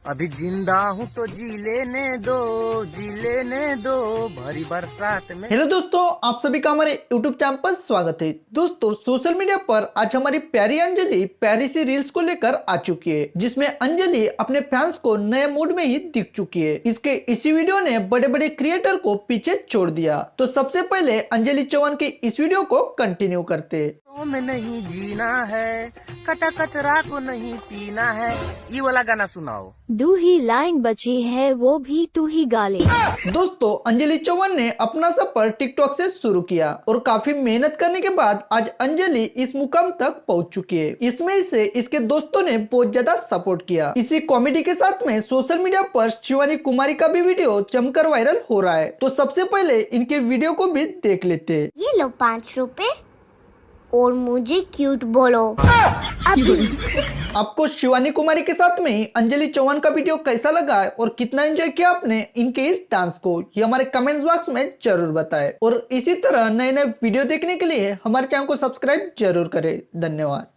अभी जिंदा हूँ तो जी लेने दो भरी बरसात में। हेलो दोस्तों, आप सभी का हमारे YouTube चैनल पर स्वागत है। दोस्तों, सोशल मीडिया पर आज हमारी प्यारी अंजलि प्यारी सी रील्स को लेकर आ चुकी है, जिसमें अंजलि अपने फैंस को नए मूड में ही दिख चुकी है। इसके इसी वीडियो ने बड़े बड़े क्रिएटर को पीछे छोड़ दिया। तो सबसे पहले अंजलि चौहान की इस वीडियो को कंटिन्यू करते। में नहीं जीना है, कटा कचरा को नहीं पीना है, ये वाला गाना सुनाओ। दो ही लाइन बची है वो भी तू ही गाले। दोस्तों, अंजलि चौहान ने अपना सफर टिकटॉक से शुरू किया और काफी मेहनत करने के बाद आज अंजलि इस मुकाम तक पहुंच चुकी है। इसमें से इसके दोस्तों ने बहुत ज्यादा सपोर्ट किया। इसी कॉमेडी के साथ में सोशल मीडिया पर शिवानी कुमारी का भी वीडियो जमकर वायरल हो रहा है। तो सबसे पहले इनके वीडियो को भी देख लेते हैं। ये लो 5 रुपए और मुझे क्यूट बोलो अभी। आपको शिवानी कुमारी के साथ में अंजलि चौहान का वीडियो कैसा लगा और कितना एंजॉय किया आपने इनके इस डांस को, ये हमारे कमेंट्स बॉक्स में जरूर बताएं। और इसी तरह नए नए वीडियो देखने के लिए हमारे चैनल को सब्सक्राइब जरूर करें। धन्यवाद।